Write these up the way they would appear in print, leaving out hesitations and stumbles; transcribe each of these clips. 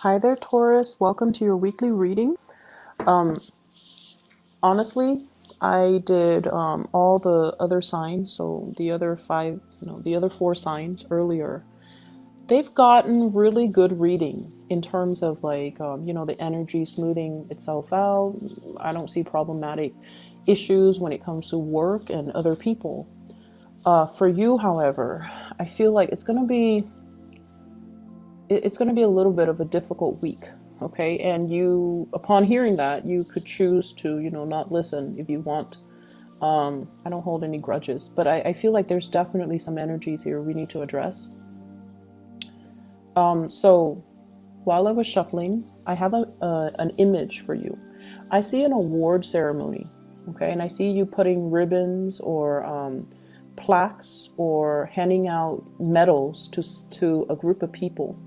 Hi there, Taurus. Welcome to your weekly reading. Um, Honestly, I did all the other signs, so the other five, the other four signs earlier. They've gotten really good readings in terms of the energy smoothing itself out. I don't see problematic issues when it comes to work and other people. For you, however, I feel like it's going to be a little bit of a difficult week. Okay, and you, upon hearing that, you could choose to not listen if you want. I don't hold any grudges, but I feel like there's definitely some energies here we need to address. So while I was shuffling, I have an image for you. I see an award ceremony. Okay, and I see you putting ribbons or plaques or handing out medals to a group of people.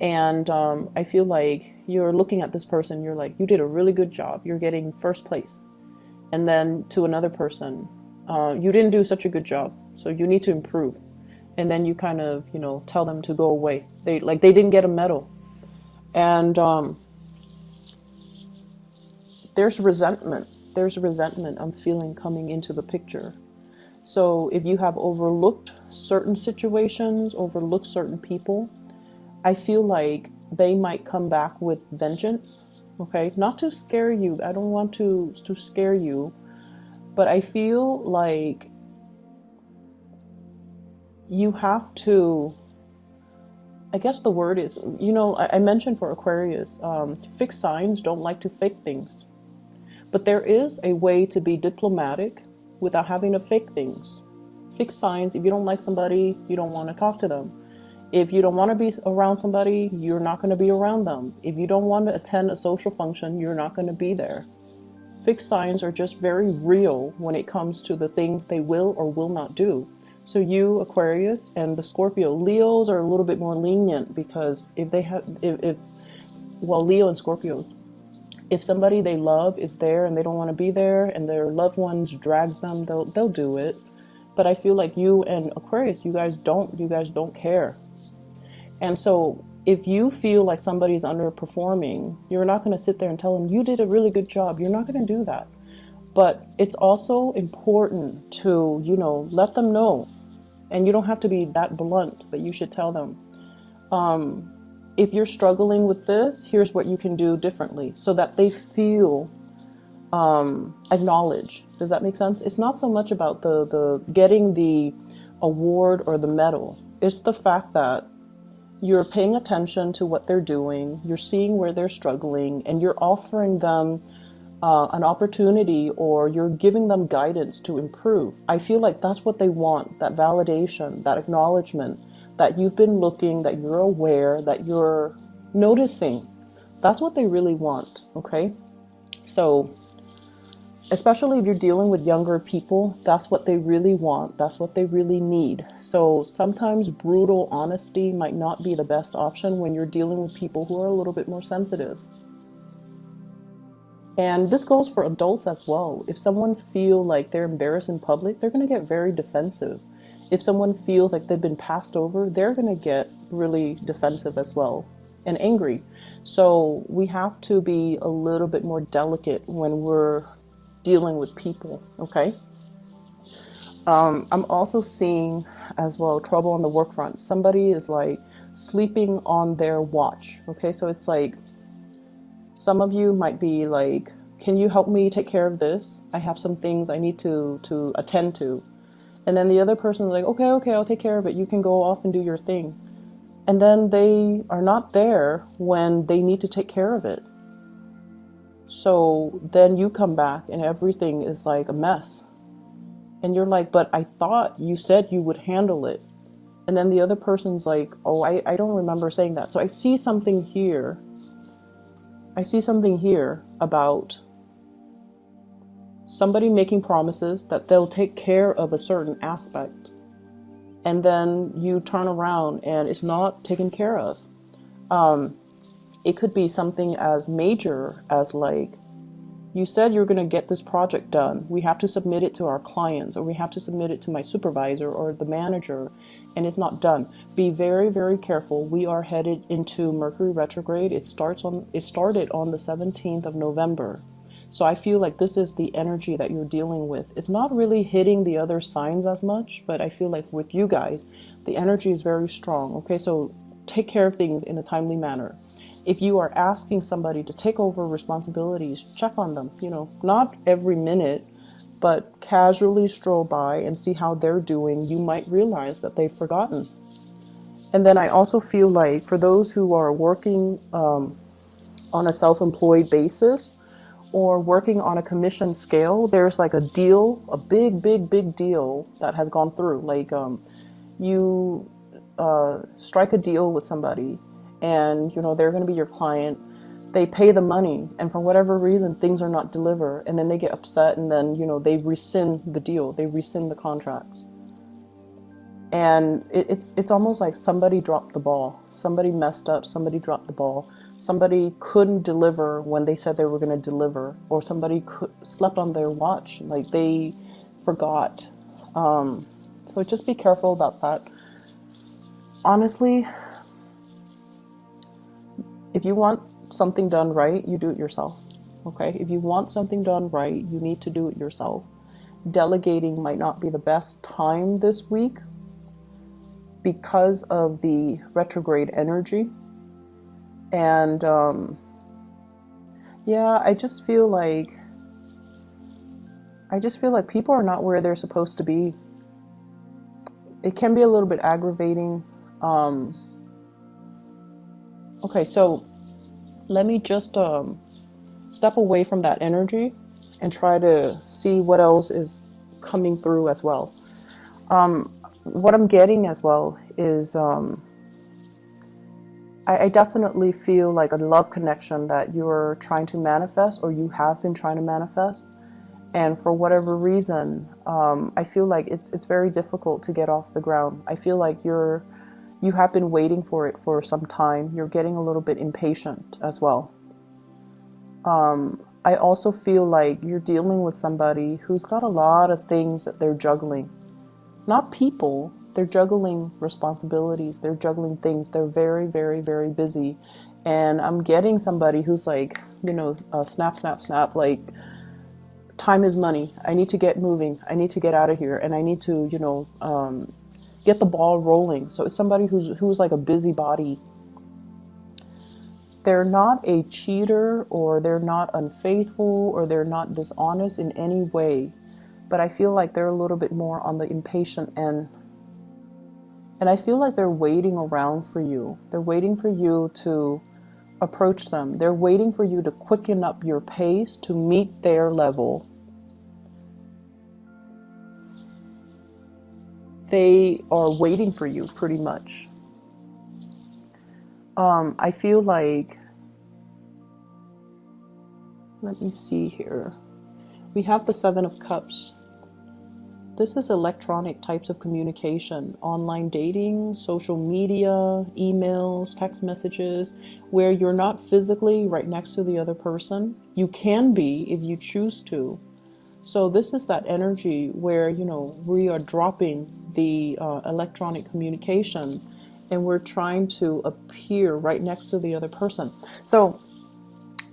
And I feel like you're looking at this person, you're like, you did a really good job, you're getting first place. And then to another person, you didn't do such a good job, so you need to improve. And then you kind of tell them to go away. They didn't get a medal. And there's resentment I'm feeling coming into the picture. So if you have overlooked certain situations, overlooked certain people, I feel like they might come back with vengeance. Okay, not to scare you. I don't want to scare you, but I feel like you have to. I guess the word is, I mentioned for Aquarius, fixed signs don't like to fake things, but there is a way to be diplomatic without having to fake things. Fixed signs. If you don't like somebody, you don't want to talk to them. If you don't want to be around somebody, you're not going to be around them. If you don't want to attend a social function, you're not going to be there. Fixed signs are just very real when it comes to the things they will or will not do. So you, Aquarius, and the Scorpio, Leos are a little bit more lenient because if they have, if well, Leo and Scorpios, if somebody they love is there and they don't want to be there and their loved ones drags them, they'll do it. But I feel like you and Aquarius, you guys don't care. And so if you feel like somebody's underperforming, you're not going to sit there and tell them, you did a really good job. You're not going to do that. But it's also important to, let them know. And you don't have to be that blunt, but you should tell them, if you're struggling with this, here's what you can do differently so that they feel acknowledged. Does that make sense? It's not so much about the getting the award or the medal. It's the fact that you're paying attention to what they're doing, you're seeing where they're struggling, and you're offering them an opportunity, or you're giving them guidance to improve. I feel like that's what they want, that validation, that acknowledgement, that you've been looking, that you're aware, that you're noticing. That's what they really want, okay? So especially if you're dealing with younger people, that's what they really want. That's what they really need. So sometimes brutal honesty might not be the best option when you're dealing with people who are a little bit more sensitive. And this goes for adults as well. If someone feels like they're embarrassed in public, they're going to get very defensive. If someone feels like they've been passed over, they're going to get really defensive as well and angry. So we have to be a little bit more delicate when we're dealing with people, okay? I'm also seeing as well trouble on the work front. Somebody is like sleeping on their watch, okay? So it's like some of you might be like, can you help me take care of this? I have some things I need to attend to. And then the other person is like, okay, I'll take care of it. You can go off and do your thing. And then they are not there when they need to take care of it. So then you come back and everything is like a mess. And you're like, but I thought you said you would handle it. And then the other person's like, oh, I don't remember saying that. So I see something here. I see something here about somebody making promises that they'll take care of a certain aspect. And then you turn around and it's not taken care of. It could be something as major as like, you said you're going to get this project done. We have to submit it to our clients, or we have to submit it to my supervisor or the manager. and it's not done. Be very, very careful. We are headed into Mercury retrograde. It started on the 17th of November. So I feel like this is the energy that you're dealing with. It's not really hitting the other signs as much, but I feel like with you guys, the energy is very strong. Okay, so take care of things in a timely manner. If you are asking somebody to take over responsibilities, check on them. You know, not every minute, but casually stroll by and see how they're doing. You might realize that they've forgotten. And then I also feel like for those who are working on a self-employed basis or working on a commission scale, there's like a deal, a big, big, big deal that has gone through. Like you strike a deal with somebody and, you know, they're going to be your client. They pay the money, and for whatever reason, things are not delivered, and then they get upset, and then, you know, they rescind the deal, they rescind the contracts. And it's almost like somebody dropped the ball. Somebody messed up, somebody dropped the ball. Somebody couldn't deliver when they said they were going to deliver, or somebody slept on their watch, like they forgot. So just be careful about that. Honestly, if you want something done right, you do it yourself. Okay, if you want something done right, you need to do it yourself. Delegating might not be the best time this week because of the retrograde energy. And yeah, I just feel like people are not where they're supposed to be. It can be a little bit aggravating. Okay, so let me just step away from that energy and try to see what else is coming through as well. What I'm getting as well is I definitely feel like a love connection that you're trying to manifest, or you have been trying to manifest. And for whatever reason, I feel like it's very difficult to get off the ground. I feel like you have been waiting for it for some time. You're getting a little bit impatient as well. I also feel like you're dealing with somebody who's got a lot of things that they're juggling. Not people, they're juggling responsibilities, they're juggling things. They're very, very, very busy. And I'm getting somebody who's like, you know, snap, snap, snap, like time is money. I need to get moving. I need to get out of here. And I need to, you know, get the ball rolling. So it's somebody who's like a busybody. They're not a cheater, or they're not unfaithful, or they're not dishonest in any way. But I feel like they're a little bit more on the impatient end. And I feel like they're waiting around for you. They're waiting for you to approach them. They're waiting for you to quicken up your pace to meet their level. They are waiting for you, pretty much. I feel like, let me see here. We have the Seven of Cups. This is electronic types of communication, online dating, social media, emails, text messages, where you're not physically right next to the other person. You can be if you choose to. So this is that energy where, you know, we are dropping the electronic communication and we're trying to appear right next to the other person. So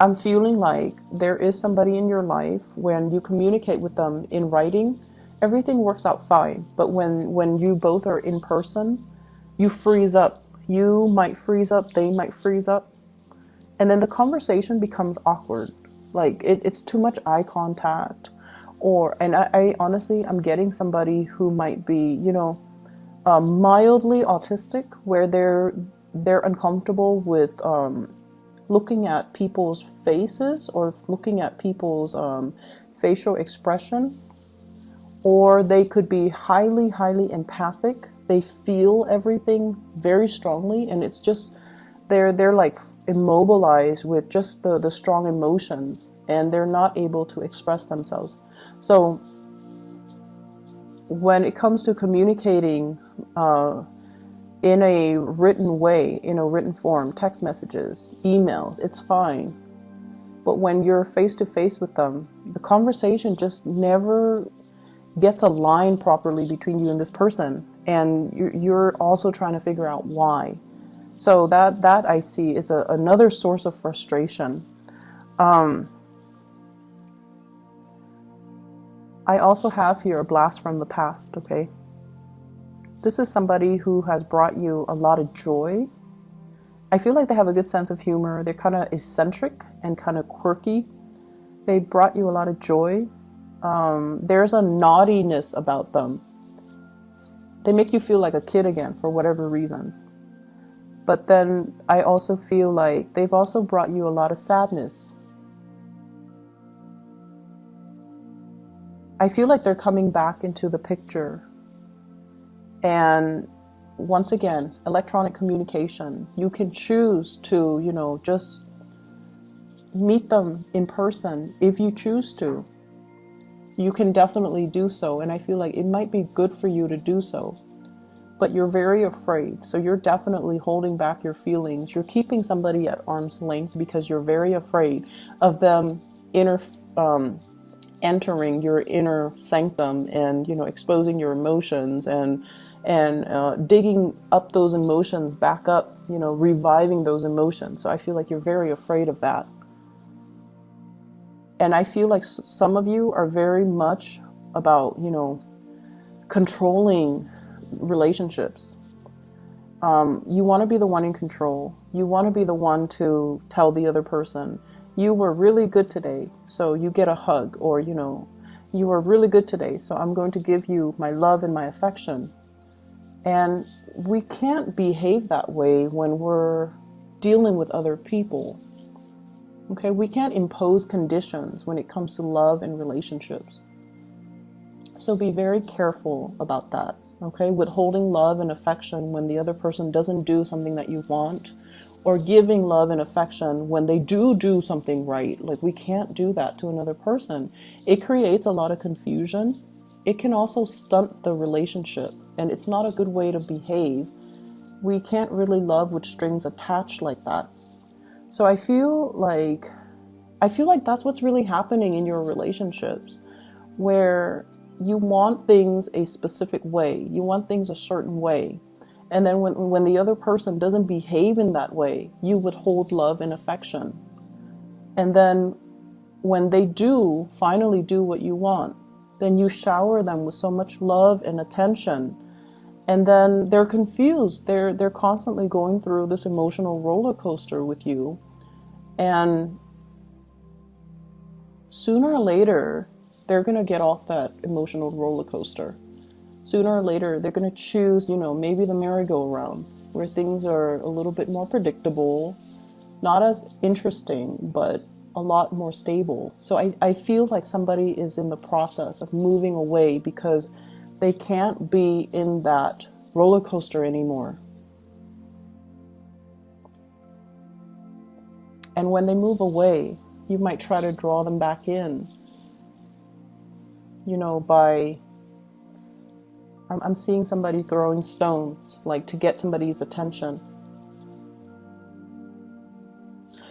I'm feeling like there is somebody in your life, when you communicate with them in writing, everything works out fine. But when you both are in person, you freeze up. You might freeze up, they might freeze up. And then the conversation becomes awkward. Like it's too much eye contact. And I honestly, I'm getting somebody who might be, you know, mildly autistic, where they're uncomfortable with looking at people's faces, or looking at people's facial expression. Or they could be highly, highly empathic. They feel everything very strongly, and it's just they're like immobilized with just the strong emotions, and they're not able to express themselves. So when it comes to communicating in a written way, in a written form, text messages, emails, it's fine. But when you're face to face with them, the conversation just never gets aligned properly between you and this person. and you're also trying to figure out why. So that I see is another source of frustration. I also have here a blast from the past, okay? This is somebody who has brought you a lot of joy. I feel like they have a good sense of humor. They're kind of eccentric and kind of quirky. They brought you a lot of joy. There's a naughtiness about them. They make you feel like a kid again for whatever reason. But then I also feel like they've also brought you a lot of sadness. I feel like they're coming back into the picture. And once again, electronic communication. You can choose to, just meet them in person if you choose to. You can definitely do so. And I feel like it might be good for you to do so. But you're very afraid. So you're definitely holding back your feelings. You're keeping somebody at arm's length because you're very afraid of them entering your inner sanctum and, exposing your emotions and digging up those emotions back up, reviving those emotions. So I feel like you're very afraid of that. And I feel like some of you are very much about, controlling relationships. You want to be the one in control. You want to be the one to tell the other person, you were really good today, so you get a hug, or, you were really good today, so I'm going to give you my love and my affection. And we can't behave that way when we're dealing with other people. Okay, we can't impose conditions when it comes to love and relationships. So be very careful about that. Okay, withholding love and affection when the other person doesn't do something that you want, or giving love and affection when they do something right. Like, we can't do that to another person. It creates a lot of confusion. It can also stunt the relationship, and it's not a good way to behave. We can't really love with strings attached like that. So I feel like that's what's really happening in your relationships, where you want things a specific way. You want things a certain way. And then when the other person doesn't behave in that way, you withhold love and affection. And then when they do finally do what you want, then you shower them with so much love and attention. And then they're confused. They're constantly going through this emotional roller coaster with you. And sooner or later, they're going to get off that emotional roller coaster. Sooner or later, they're going to choose, maybe the merry-go-round, where things are a little bit more predictable, not as interesting, but a lot more stable. So I feel like somebody is in the process of moving away because they can't be in that roller coaster anymore. And when they move away, you might try to draw them back in, by... I'm seeing somebody throwing stones, like to get somebody's attention.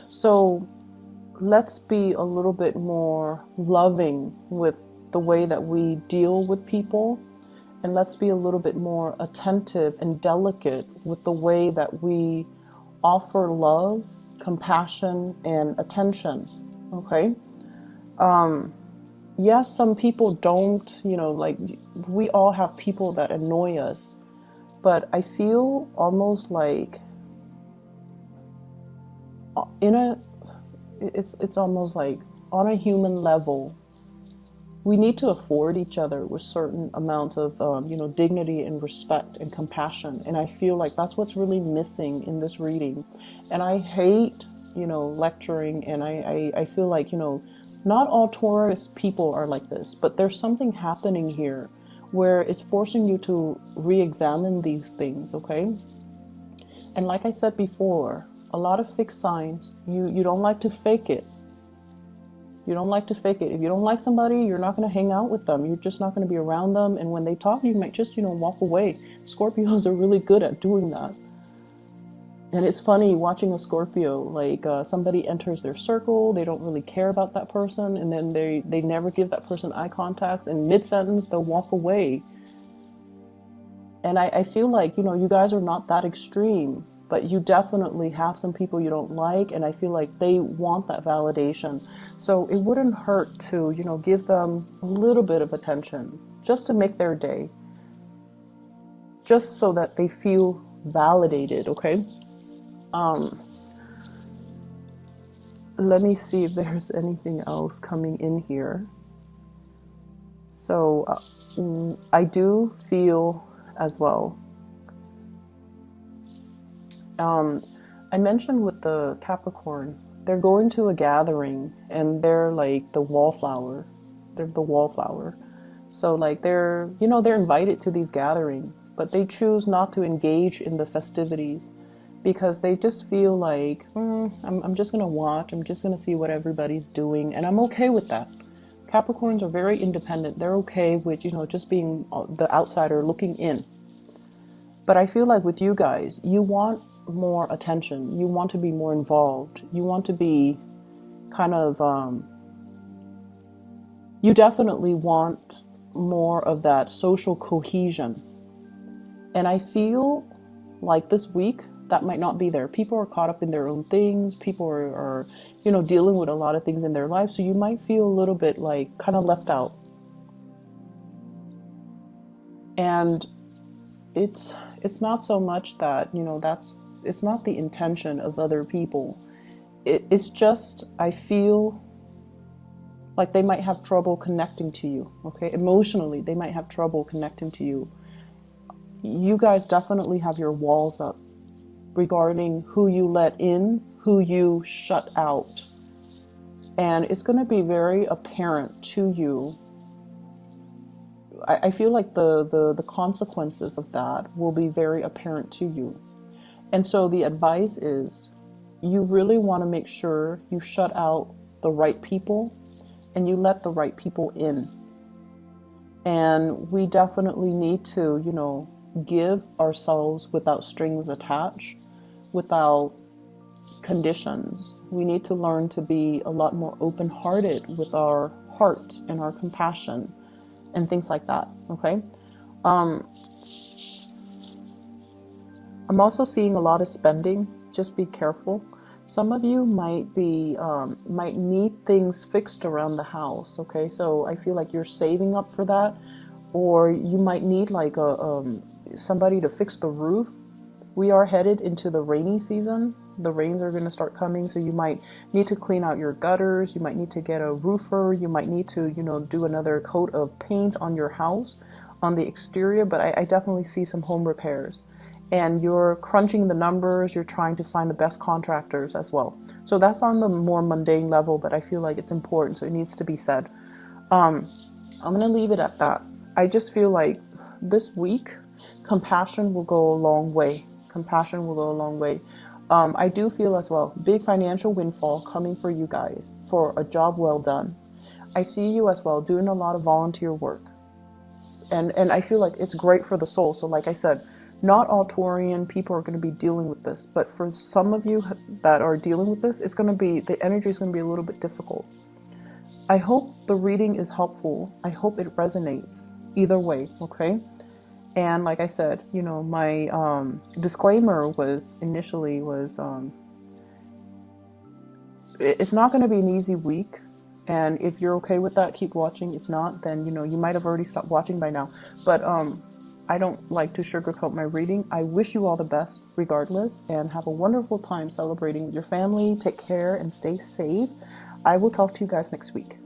So let's be a little bit more loving with the way that we deal with people. And let's be a little bit more attentive and delicate with the way that we offer love, compassion, and attention. Okay? Yes, some people don't, we all have people that annoy us, but I feel almost like it's almost like on a human level, we need to afford each other with certain amounts of, dignity and respect and compassion. And I feel like that's what's really missing in this reading. And I hate, lecturing, and I feel like, not all Taurus people are like this, but there's something happening here where it's forcing you to re-examine these things, okay? And like I said before, a lot of fixed signs, you don't like to fake it. You don't like to fake it. If you don't like somebody, you're not going to hang out with them. You're just not going to be around them. And when they talk, you might just, walk away. Scorpios are really good at doing that. And it's funny watching a Scorpio, like somebody enters their circle, they don't really care about that person, and then they never give that person eye contact, and mid-sentence they'll walk away. And I feel like, you know, you guys are not that extreme, but you definitely have some people you don't like, and I feel like they want that validation. So it wouldn't hurt to, you know, give them a little bit of attention just to make their day, just so that they feel validated, okay? Let me see if there's anything else coming in here. So I do feel as well. I mentioned with the Capricorn, they're going to a gathering and they're like the wallflower. They're the wallflower. So like they're, you know, they're invited to these gatherings, but they choose not to engage in the festivities because they just feel like, I'm just going to watch. I'm just going to see what everybody's doing. And I'm okay with that. Capricorns are very independent. They're okay with, you know, just being the outsider looking in. But I feel like with you guys, you want more attention. You want to be more involved. You want to be kind of, you definitely want more of that social cohesion. And I feel like this week, that might not be there. People are caught up in their own things. People are, you know, dealing with a lot of things in their life. So you might feel a little bit like kind of left out. And it's not so much that, you know, it's not the intention of other people. It's just, I feel like they might have trouble connecting to you, okay? Emotionally, they might have trouble connecting to you. You guys definitely have your walls up regarding who you let in, who you shut out. And it's going to be very apparent to you. I feel like the consequences of that will be very apparent to you. And so the advice is, you really want to make sure you shut out the right people and you let the right people in. And we definitely need to, you know, give ourselves without strings attached, without conditions. We need to learn to be a lot more open-hearted with our heart and our compassion and things like that, okay? I'm also seeing a lot of spending. Just be careful. Some of you might need things fixed around the house, okay? So I feel like you're saving up for that, or you might need like somebody to fix the roof. We are headed into the rainy season. The rains are going to start coming, so you might need to clean out your gutters. You might need to get a roofer. You might need to, you know, do another coat of paint on your house, on the exterior. But I definitely see some home repairs. And you're crunching the numbers. You're trying to find the best contractors as well. So that's on the more mundane level, but I feel like it's important, so it needs to be said. I'm going to leave it at that. I just feel like this week, compassion will go a long way. Compassion will go a long way. I do feel as well, big financial windfall coming for you guys for a job well done. I see you as well doing a lot of volunteer work. And I feel like it's great for the soul. So like I said, not all Taurian people are going to be dealing with this. But for some of you that are dealing with this, it's going to be, the energy is going to be a little bit difficult. I hope the reading is helpful. I hope it resonates either way, okay? And like I said, you know, my disclaimer was initially it's not going to be an easy week. And if you're okay with that, keep watching. If not, then, you know, you might have already stopped watching by now. But I don't like to sugarcoat my reading. I wish you all the best regardless, and have a wonderful time celebrating with your family. Take care and stay safe. I will talk to you guys next week.